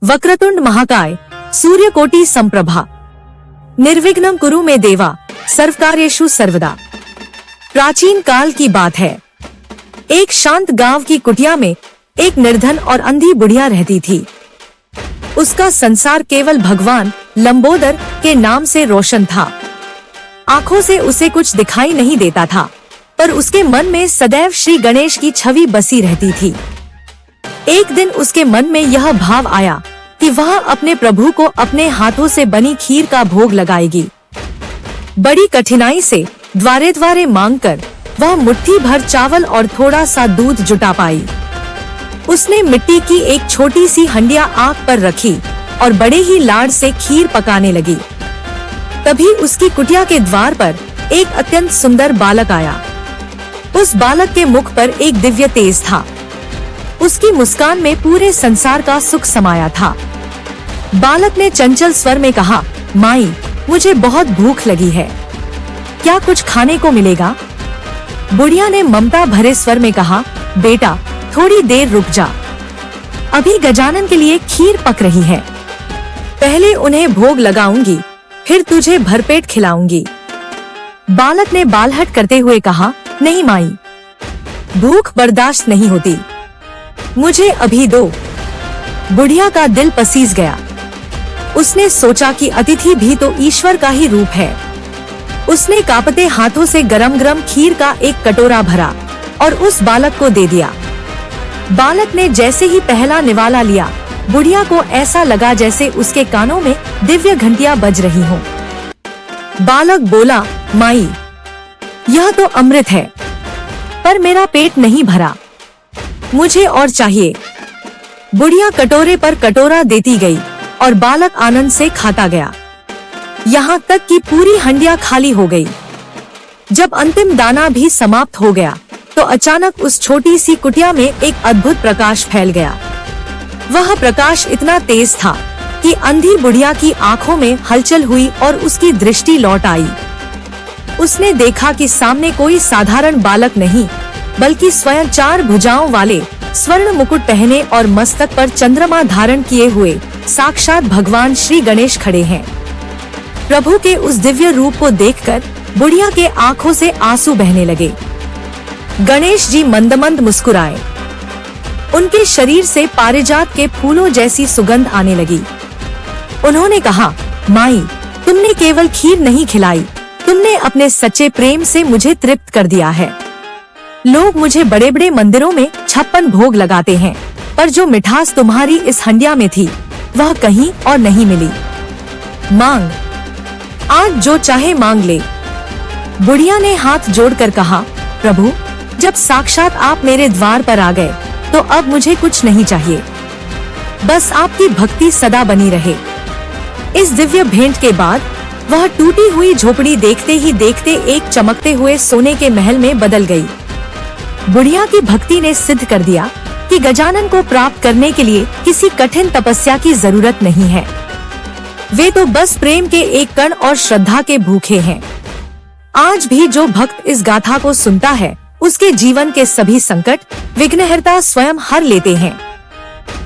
वक्रतुंड महाकाय, सूर्यकोटि समप्रभा, निर्विघ्नं कुरु मे देवा, सर्वकार्येषु सर्वदा। प्राचीन काल की बात है। एक शांत गांव की कुटिया में एक निर्धन और अंधी बुढ़िया रहती थी। उसका संसार केवल भगवान लंबोदर के नाम से रोशन था। आंखों से उसे कुछ दिखाई नहीं देता था, पर उसके मन में सदैव श्री गणेश की छवि बसी रहती थी। एक दिन उसके मन में यह भाव आया कि वह अपने प्रभु को अपने हाथों से बनी खीर का भोग लगाएगी। बड़ी कठिनाई से द्वारे द्वारे मांगकर वह मुट्ठी भर चावल और थोड़ा सा दूध जुटा पाई। उसने मिट्टी की एक छोटी सी हंडिया आग पर रखी और बड़े ही लाड़ से खीर पकाने लगी। तभी उसकी कुटिया के द्वार पर एक अत्यंत सुंदर बालक आया। उस बालक के मुख पर एक दिव्य तेज था। उसकी मुस्कान में पूरे संसार का सुख समाया था। बालक ने चंचल स्वर में कहा, माई, मुझे बहुत भूख लगी है, क्या कुछ खाने को मिलेगा? बुढ़िया ने ममता भरे स्वर में कहा, बेटा, थोड़ी देर रुक जा, अभी गजानन के लिए खीर पक रही है। पहले उन्हें भोग लगाऊंगी, फिर तुझे भरपेट खिलाऊंगी। बालक ने बालहट करते हुए कहा, नहीं माई, भूख बर्दाश्त नहीं होती, मुझे अभी दो। बुढ़िया का दिल पसीज गया। उसने सोचा कि अतिथि भी तो ईश्वर का ही रूप है। उसने कांपते हाथों से गरम गरम खीर का एक कटोरा भरा और उस बालक को दे दिया। बालक ने जैसे ही पहला निवाला लिया, बुढ़िया को ऐसा लगा जैसे उसके कानों में दिव्य घंटियां बज रही हों। बालक बोला, माई, यह तो अमृत है, पर मेरा पेट नहीं भरा, मुझे और चाहिए। बुढ़िया कटोरे पर कटोरा देती गई और बालक आनंद से खाता गया, यहाँ तक कि पूरी हंडिया खाली हो गई। जब अंतिम दाना भी समाप्त हो गया तो अचानक उस छोटी सी कुटिया में एक अद्भुत प्रकाश फैल गया। वह प्रकाश इतना तेज था कि अंधी बुढ़िया की आंखों में हलचल हुई और उसकी दृष्टि लौट आई। उसने देखा कि सामने कोई साधारण बालक नहीं, बल्कि स्वयं 4 भुजाओं वाले, स्वर्ण मुकुट पहने और मस्तक पर चंद्रमा धारण किए हुए साक्षात भगवान श्री गणेश खड़े हैं। प्रभु के उस दिव्य रूप को देखकर बुढ़िया के आंखों से आंसू बहने लगे। गणेश जी मंद मंद मुस्कुराए। उनके शरीर से पारिजात के फूलों जैसी सुगंध आने लगी। उन्होंने कहा, माई, तुमने केवल खीर नहीं खिलाई, तुमने अपने सच्चे प्रेम से मुझे तृप्त कर दिया है। लोग मुझे बड़े बड़े मंदिरों में 56 भोग लगाते हैं, पर जो मिठास तुम्हारी इस हंडिया में थी, वह कहीं और नहीं मिली। मांग, आज जो चाहे मांग ले। बुढ़िया ने हाथ जोड़कर कहा, प्रभु, जब साक्षात आप मेरे द्वार पर आ गए तो अब मुझे कुछ नहीं चाहिए, बस आपकी भक्ति सदा बनी रहे। इस दिव्य भेंट के बाद वह टूटी हुई झोपड़ी देखते ही देखते एक चमकते हुए सोने के महल में बदल गई। बुढ़िया की भक्ति ने सिद्ध कर दिया कि गजानन को प्राप्त करने के लिए किसी कठिन तपस्या की जरूरत नहीं है। वे तो बस प्रेम के एक कण और श्रद्धा के भूखे हैं। आज भी जो भक्त इस गाथा को सुनता है, उसके जीवन के सभी संकट विघ्नहर्ता स्वयं हर लेते हैं।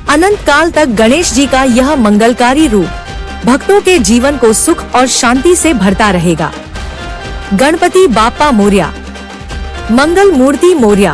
अनंत काल तक गणेश जी का यह मंगलकारी रूप भक्तों के जीवन को सुख और शांति से भरता रहेगा। गणपति बाप्पा मोरया, मंगल मूर्ति मोरया।